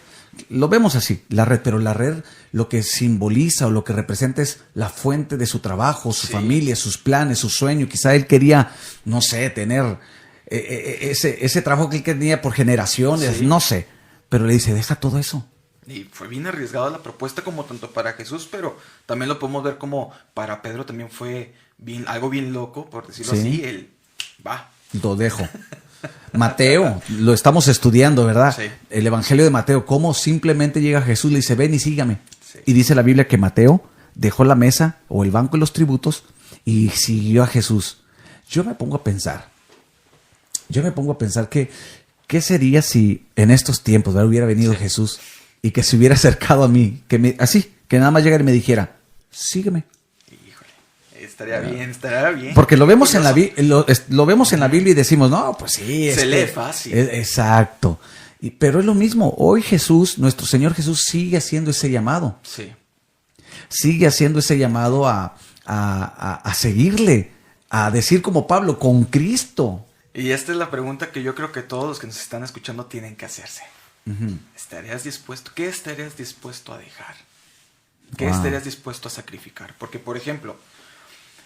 Lo vemos así, la red, pero la red lo que simboliza o lo que representa es la fuente de su trabajo, su familia, sus planes, su sueño. Quizá él quería, no sé, tener ese trabajo que él tenía por generaciones, no sé. Pero le dice, deja todo eso. Y fue bien arriesgada la propuesta como tanto para Jesús, pero también lo podemos ver como para Pedro también fue algo bien loco, por decirlo así. Él va. Lo dejo. Mateo, lo estamos estudiando, ¿verdad? Sí. El Evangelio de Mateo, cómo simplemente llega Jesús, le dice, ven y sígame. Sí. Y dice la Biblia que Mateo dejó la mesa o el banco de los tributos y siguió a Jesús. Yo me pongo a pensar que, ¿qué sería si en estos tiempos, ¿verdad?, hubiera venido Jesús y que se hubiera acercado a mí, que nada más llegara y me dijera, sígueme? estaría bien. Porque lo vemos en lo vemos en la Biblia y decimos, no, pues sí. Se lee fácil. Exacto. Pero es lo mismo. Hoy Jesús, nuestro Señor Jesús, sigue haciendo ese llamado. Sí. Sigue haciendo ese llamado a seguirle, a decir como Pablo, con Cristo. Y esta es la pregunta que yo creo que todos los que nos están escuchando tienen que hacerse. Uh-huh. ¿Estarías dispuesto? ¿Qué estarías dispuesto a dejar? ¿Qué estarías dispuesto a sacrificar? Porque, por ejemplo,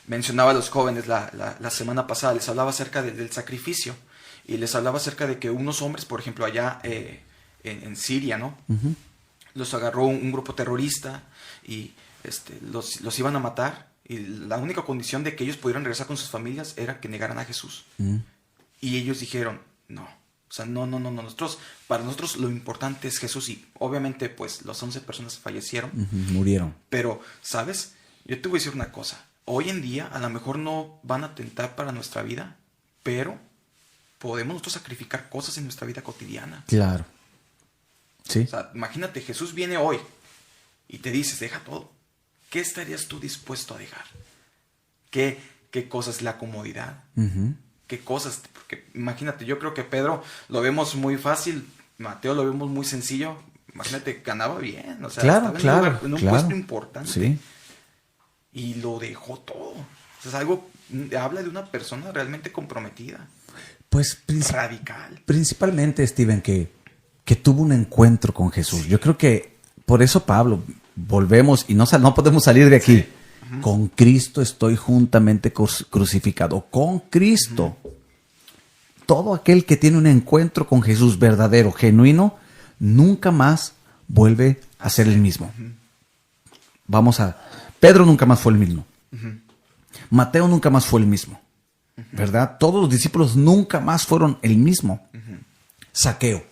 mencionaba a los jóvenes la semana pasada, les hablaba acerca del sacrificio y les hablaba acerca de que unos hombres, por ejemplo, allá en Siria, ¿no? Uh-huh. Los agarró un grupo terrorista y los iban a matar y la única condición de que ellos pudieran regresar con sus familias era que negaran a Jesús. Uh-huh. Y ellos dijeron, no, o sea, no, para nosotros lo importante es Jesús y obviamente pues las 11 personas fallecieron. Uh-huh. Murieron. Pero, ¿sabes? Yo te voy a decir una cosa. Hoy en día a lo mejor no van a atentar para nuestra vida, pero podemos nosotros sacrificar cosas en nuestra vida cotidiana. Claro. Sí. O sea, imagínate, Jesús viene hoy y te dices, deja todo. ¿Qué estarías tú dispuesto a dejar? ¿Qué cosas? La comodidad. Uh-huh. ¿Qué cosas? Porque imagínate, yo creo que Pedro lo vemos muy fácil, Mateo lo vemos muy sencillo. Imagínate, ganaba bien, o sea, estaba en un puesto importante. Sí. Y lo dejó todo. O sea, es algo, habla de una persona realmente comprometida. Pues radical. Principalmente, Steven, que tuvo un encuentro con Jesús. Sí. Yo creo que por eso Pablo, volvemos y no podemos salir de aquí. Sí. Uh-huh. Con Cristo estoy juntamente crucificado. Con Cristo. Uh-huh. todo aquel que tiene un encuentro con Jesús verdadero, genuino, nunca más vuelve a ser el mismo. Pedro nunca más fue el mismo. Mateo nunca más fue el mismo. ¿Verdad? Todos los discípulos nunca más fueron el mismo. Zaqueo.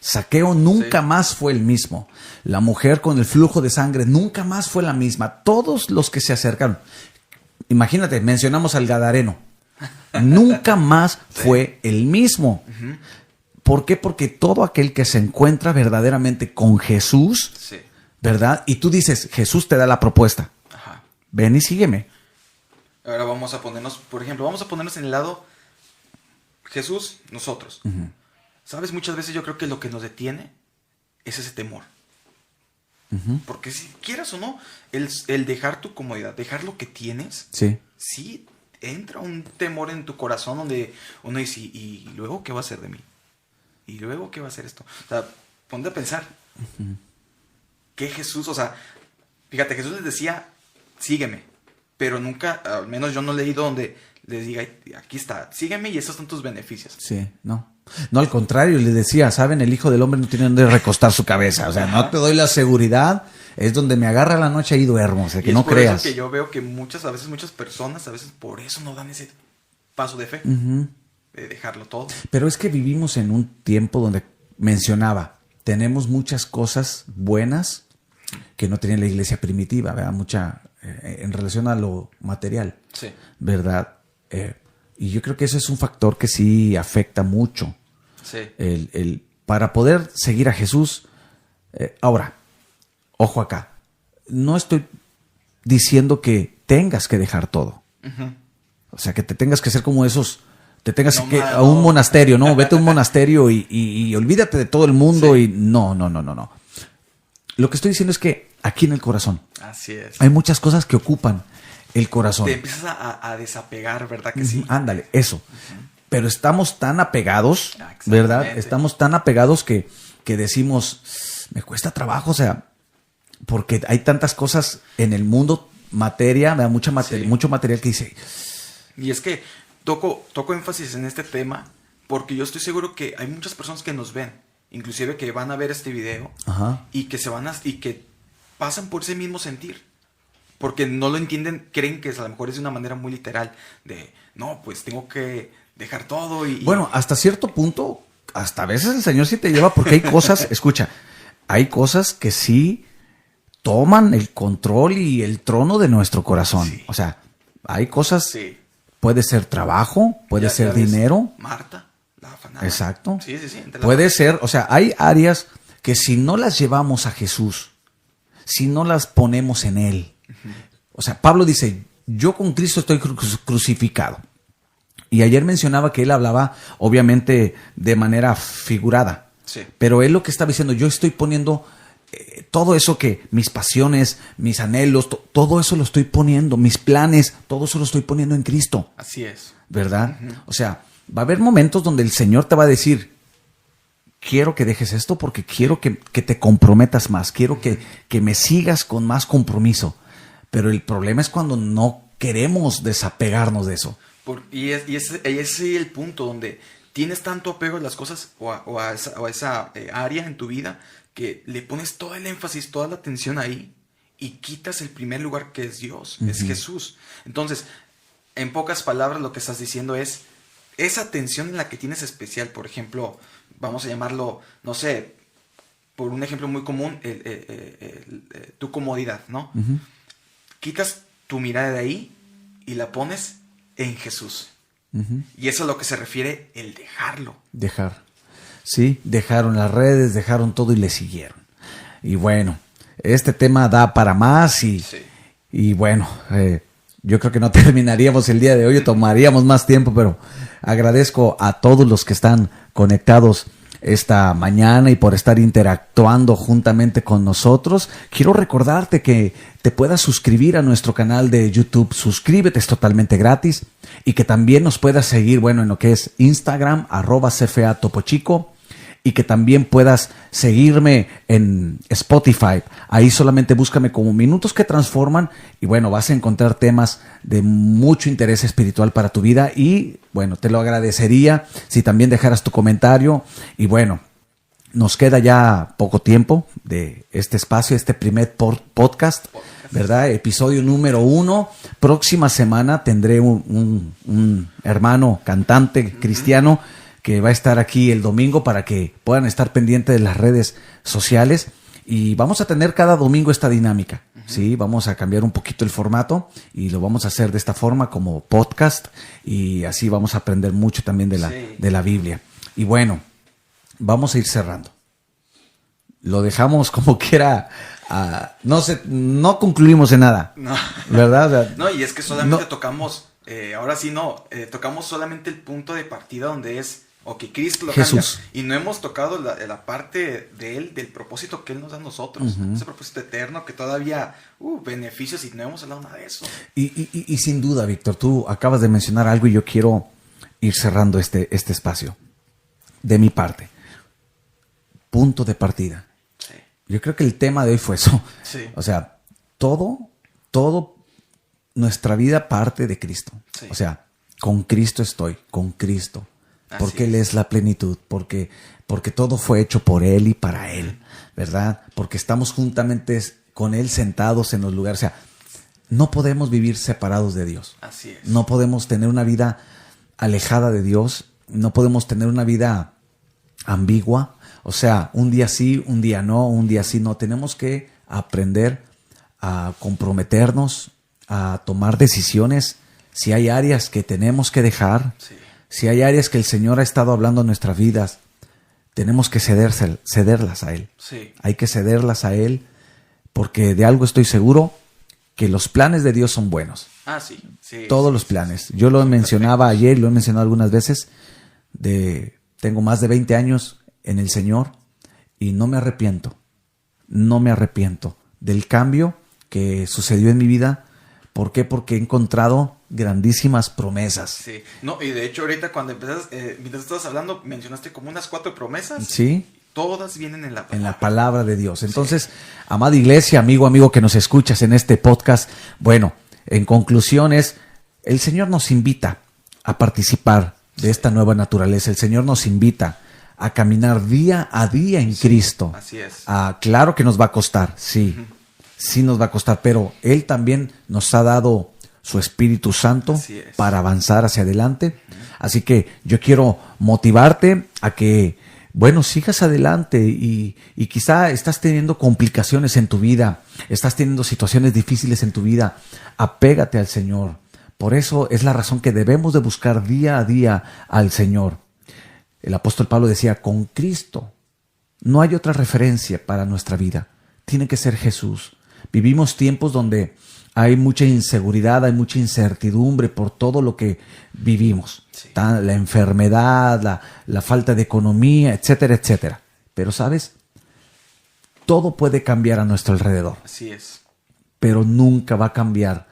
Zaqueo nunca más fue el mismo. La mujer con el flujo de sangre nunca más fue la misma. Todos los que se acercaron. Imagínate, mencionamos al Gadareno. Nunca más fue el mismo. ¿Por qué? Porque todo aquel que se encuentra verdaderamente con Jesús, ¿verdad? Y tú dices, Jesús te da la propuesta. Ven y sígueme. Ahora vamos a ponernos, por ejemplo, en el lado Jesús, nosotros. ¿Sabes? Muchas veces yo creo que lo que nos detiene es ese temor. Porque si quieras o no, el dejar tu comodidad, dejar lo que tienes, sí entra un temor en tu corazón donde uno dice, ¿y luego qué va a hacer de mí? ¿Y luego qué va a hacer esto? O sea, ponte a pensar. Que Jesús, o sea, fíjate, Jesús les decía, sígueme. Pero nunca, al menos yo no he leído donde les diga, aquí está, sígueme y esos son tus beneficios. Sí, no. No, al contrario, le decía, ¿saben? El Hijo del Hombre no tiene donde recostar su cabeza. O sea, no te doy la seguridad, es donde me agarra la noche y duermo. O sea, que no creas. Es por eso que yo veo que muchas personas, por eso no dan ese paso de fe. De dejarlo todo. Pero es que vivimos en un tiempo donde mencionaba, tenemos muchas cosas buenas que no tenía la iglesia primitiva, ¿verdad? Mucha en relación a lo material, ¿verdad? Y yo creo que ese es un factor que sí afecta mucho. Para poder seguir a Jesús. Ahora, ojo acá, no estoy diciendo que tengas que dejar todo. O sea, que te tengas que ser como esos, te tengas que a un monasterio, ¿no? Vete a un monasterio y olvídate de todo el mundo y no. Lo que estoy diciendo es que aquí en el corazón hay muchas cosas que ocupan el corazón. Te empiezas a desapegar, ¿verdad que sí? Ándale, eso. Pero estamos tan apegados, ¿verdad? Estamos tan apegados que decimos, me cuesta trabajo, o sea, porque hay tantas cosas en el mundo, materia, ¿verdad? Mucho material que dice. Y es que toco énfasis en este tema porque yo estoy seguro que hay muchas personas que nos ven, inclusive que van a ver este video y que pasan por ese mismo sentir. Porque no lo entienden, creen que a lo mejor es de una manera muy literal de, no, pues tengo que dejar todo Bueno, hasta cierto punto, hasta a veces el Señor sí te lleva porque hay cosas, escucha, hay cosas que sí toman el control y el trono de nuestro corazón. O sea, hay cosas, puede ser trabajo, puede ser dinero. Marta, la afanada. Exacto. Puede ser, o sea, hay áreas que si no las llevamos a Jesús, si no las ponemos en Él, o sea, Pablo dice, yo con Cristo estoy crucificado. Y ayer mencionaba que él hablaba, obviamente, de manera figurada. Pero él lo que estaba diciendo, yo estoy poniendo todo eso que, mis pasiones, mis anhelos, todo eso lo estoy poniendo, mis planes, todo eso lo estoy poniendo en Cristo. Así es. ¿Verdad? O sea, va a haber momentos donde el Señor te va a decir, quiero que dejes esto porque quiero que te comprometas más, quiero que me sigas con más compromiso. Pero el problema es cuando no queremos desapegarnos de eso. Y ese es el punto donde tienes tanto apego a las cosas o a esa área en tu vida que le pones todo el énfasis, toda la atención ahí y quitas el primer lugar que es Dios, es Jesús. Entonces, en pocas palabras lo que estás diciendo es esa atención en la que tienes especial, por ejemplo, vamos a llamarlo, no sé, por un ejemplo muy común, tu comodidad, ¿no? Quitas tu mirada de ahí y la pones en Jesús. Y eso es a lo que se refiere el dejarlo. Dejar. Sí, dejaron las redes, dejaron todo y le siguieron. Y bueno, este tema da para más y bueno, yo creo que no terminaríamos el día de hoy, tomaríamos más tiempo, pero agradezco a todos los que están conectados esta mañana y por estar interactuando juntamente con nosotros. Quiero recordarte que te puedas suscribir a nuestro canal de YouTube. Suscríbete, es totalmente gratis. Y que también nos puedas seguir, bueno, en lo que es Instagram, @CFA Topo Chico. y que también puedas seguirme en Spotify. Ahí solamente búscame como Minutos que Transforman y bueno, vas a encontrar temas de mucho interés espiritual para tu vida y bueno, te lo agradecería si también dejaras tu comentario y bueno, nos queda ya poco tiempo de este espacio, este primer podcast, ¿verdad? Episodio número 1. Próxima semana tendré un hermano cantante cristiano que va a estar aquí el domingo para que puedan estar pendientes de las redes sociales. Y vamos a tener cada domingo esta dinámica, ¿sí? Vamos a cambiar un poquito el formato y lo vamos a hacer de esta forma como podcast y así vamos a aprender mucho también de la Biblia. Y bueno, vamos a ir cerrando. Lo dejamos como quiera. No concluimos en nada. No. ¿Verdad? No, y es que solamente tocamos, ahora sí tocamos solamente el punto de partida donde es, Cristo lo Jesús. cambia. Y no hemos tocado la parte de Él, del propósito que Él nos da a nosotros. Ese propósito eterno que todavía, beneficios, y no hemos hablado nada de eso. Y sin duda, Víctor, tú acabas de mencionar algo y yo quiero ir cerrando este espacio. De mi parte. Punto de partida. Sí. Yo creo que el tema de hoy fue eso. Sí. O sea, todo nuestra vida parte de Cristo. Sí. O sea, con Cristo estoy, con Cristo. Porque Él es la plenitud, porque todo fue hecho por Él y para Él, ¿verdad? Porque estamos juntamente con Él sentados en los lugares. O sea, no podemos vivir separados de Dios. Así es. No podemos tener una vida alejada de Dios. No podemos tener una vida ambigua. O sea, un día sí, un día no, un día sí no. Tenemos que aprender a comprometernos, a tomar decisiones. Si hay áreas que tenemos que dejar, Sí. si hay áreas que el Señor ha estado hablando en nuestras vidas, tenemos que cederlas a Él. Sí. Hay que cederlas a Él porque de algo estoy seguro, que los planes de Dios son buenos. Sí. Sí. Todos los planes. Yo lo mencionaba ayer, lo he mencionado algunas veces, tengo más de 20 años en el Señor y no me arrepiento del cambio que sucedió en mi vida. ¿Por qué? Porque he encontrado grandísimas promesas. Sí. No, y de hecho ahorita cuando mientras estabas hablando, mencionaste como unas 4 promesas. Sí. Todas vienen en la palabra. En la palabra de Dios. Entonces, amada iglesia, amigo que nos escuchas en este podcast, bueno, en conclusiones, el Señor nos invita a participar de esta nueva naturaleza. El Señor nos invita a caminar día a día en Cristo. Así es. Claro que nos va a costar, sí. Sí nos va a costar, pero Él también nos ha dado su Espíritu Santo para avanzar hacia adelante. Así que yo quiero motivarte a que, bueno, sigas adelante y quizá estás teniendo complicaciones en tu vida, estás teniendo situaciones difíciles en tu vida. Apégate al Señor. Por eso es la razón que debemos de buscar día a día al Señor. El apóstol Pablo decía, con Cristo no hay otra referencia para nuestra vida. Tiene que ser Jesús. Vivimos tiempos donde hay mucha inseguridad, hay mucha incertidumbre por todo lo que vivimos. Sí. La enfermedad, la falta de economía, etcétera, etcétera. Pero, ¿sabes? Todo puede cambiar a nuestro alrededor. Así es. Pero nunca va a cambiar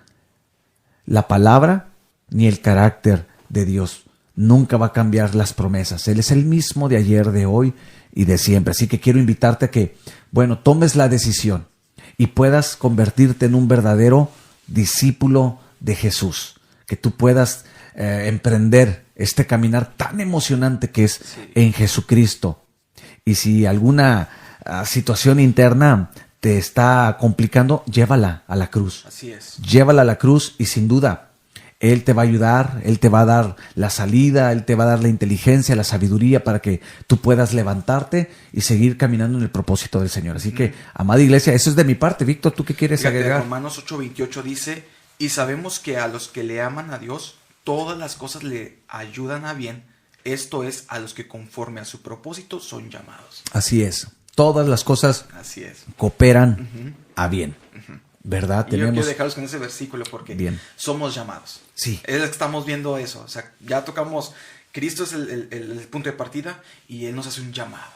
la palabra ni el carácter de Dios. Nunca va a cambiar las promesas. Él es el mismo de ayer, de hoy y de siempre. Así que quiero invitarte a que, bueno, tomes la decisión y puedas convertirte en un verdadero discípulo de Jesús. Que tú puedas emprender este caminar tan emocionante que es en Jesucristo. Y si alguna situación interna te está complicando, llévala a la cruz. Así es. Llévala a la cruz y sin duda Él te va a ayudar, Él te va a dar la salida, Él te va a dar la inteligencia, la sabiduría para que tú puedas levantarte y seguir caminando en el propósito del Señor. Así que, amada iglesia, eso es de mi parte. Víctor, ¿tú qué quieres agregar? Romanos 8:28 dice, y sabemos que a los que le aman a Dios, todas las cosas le ayudan a bien. Esto es, a los que conforme a su propósito son llamados. Así es. Todas las cosas Así es. Cooperan a bien. ¿Verdad? Y yo quiero dejaros con ese versículo porque somos llamados. Sí. Es que estamos viendo eso. O sea, ya tocamos, Cristo es el punto de partida y Él nos hace un llamado.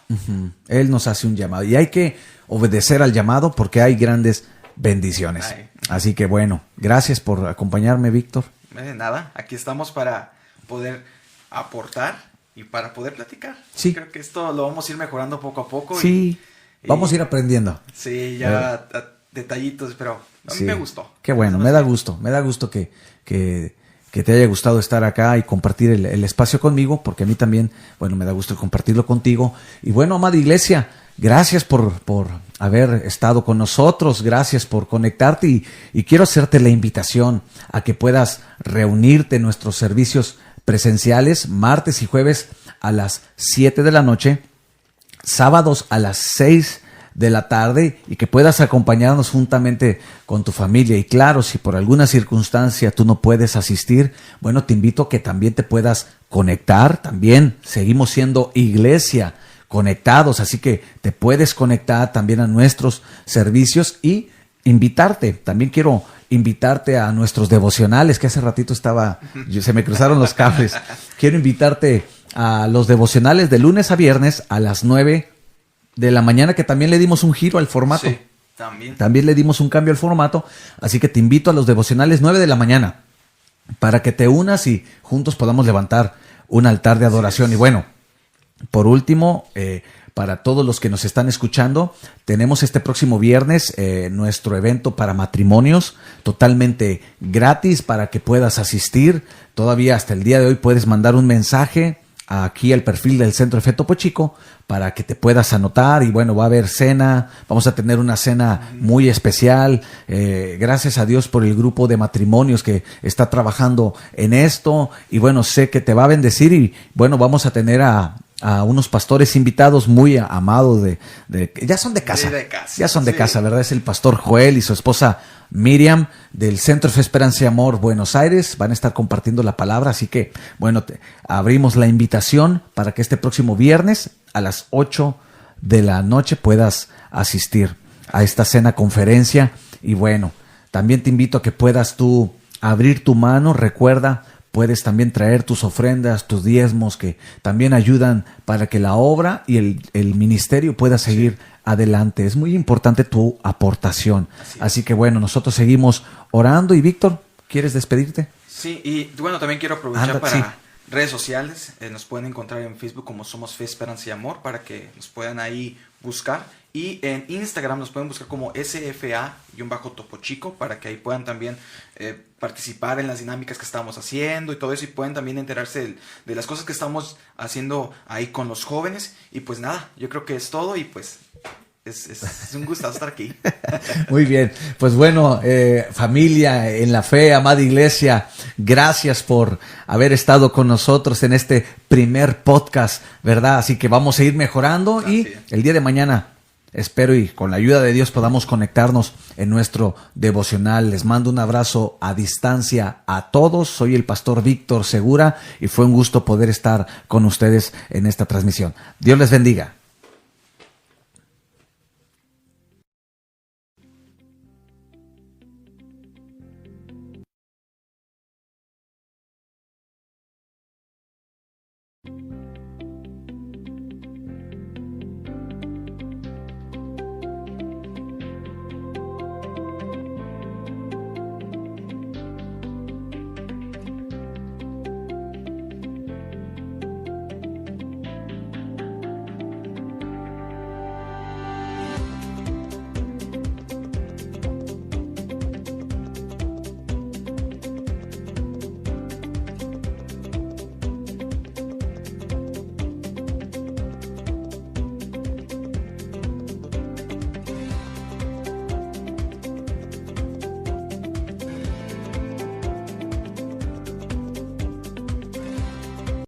Él nos hace un llamado. Y hay que obedecer al llamado porque hay grandes bendiciones. Así que bueno, gracias por acompañarme, Víctor. De nada, aquí estamos para poder aportar y para poder platicar. Sí. Creo que esto lo vamos a ir mejorando poco a poco. Sí, vamos a ir aprendiendo. Sí, ya a detallitos, pero a mí me gustó. Qué bueno, me da gusto que te haya gustado estar acá y compartir el espacio conmigo, porque a mí también, bueno, me da gusto compartirlo contigo. Y bueno, amada iglesia, gracias por haber estado con nosotros, gracias por conectarte y quiero hacerte la invitación a que puedas reunirte en nuestros servicios presenciales martes y jueves a las 7 de la noche, sábados a las 6 de la tarde y que puedas acompañarnos juntamente con tu familia. Y claro, si por alguna circunstancia tú no puedes asistir, bueno, te invito a que también te puedas conectar. También seguimos siendo iglesia conectados, así que te puedes conectar también a nuestros servicios y invitarte. También quiero invitarte a nuestros devocionales, que hace ratito se me cruzaron los cables. Quiero invitarte a los devocionales de lunes a viernes a las 9 de la mañana, que también le dimos un giro al formato. Sí, también le dimos un cambio al formato, así que te invito a los devocionales 9 de la mañana para que te unas y juntos podamos levantar un altar de adoración. Sí. Y bueno, por último, para todos los que nos están escuchando, tenemos este próximo viernes nuestro evento para matrimonios, totalmente gratis para que puedas asistir. Todavía hasta el día de hoy puedes mandar un mensaje aquí al perfil del Centro de Fe Topo Chico para que te puedas anotar. Y bueno, va a haber cena, vamos a tener una cena muy especial. Gracias a Dios por el grupo de matrimonios que está trabajando en esto, y bueno, sé que te va a bendecir. Y bueno, vamos a tener a unos pastores invitados muy amados ya son de casa, ya son de casa, ¿verdad? Es el pastor Joel y su esposa Miriam del Centro de Fe, Esperanza y Amor Buenos Aires. Van a estar compartiendo la palabra, así que bueno, abrimos la invitación para que este próximo viernes a las 8 de la noche puedas asistir a esta cena conferencia. Y bueno, también te invito a que puedas tú abrir tu mano. Recuerda, puedes también traer tus ofrendas, tus diezmos, que también ayudan para que la obra y el ministerio pueda seguir adelante. Es muy importante tu aportación. Así que bueno, nosotros seguimos orando. Y Víctor, ¿quieres despedirte? Sí, y bueno, también quiero aprovechar para redes sociales. Nos pueden encontrar en Facebook como Somos Fe, Esperanza y Amor, para que nos puedan ahí buscar. Y en Instagram nos pueden buscar como SFA-Topo Chico, para que ahí puedan también participar en las dinámicas que estamos haciendo y todo eso, y pueden también enterarse de las cosas que estamos haciendo ahí con los jóvenes. Y pues nada, yo creo que es todo, y pues es un gustazo estar aquí. Muy bien, pues bueno, familia en la fe, amada iglesia, gracias por haber estado con nosotros en este primer podcast, ¿verdad? Así que vamos a ir mejorando. Y el día de mañana espero y con la ayuda de Dios podamos conectarnos en nuestro devocional. Les mando un abrazo a distancia a todos. Soy el pastor Víctor Segura y fue un gusto poder estar con ustedes en esta transmisión. Dios les bendiga.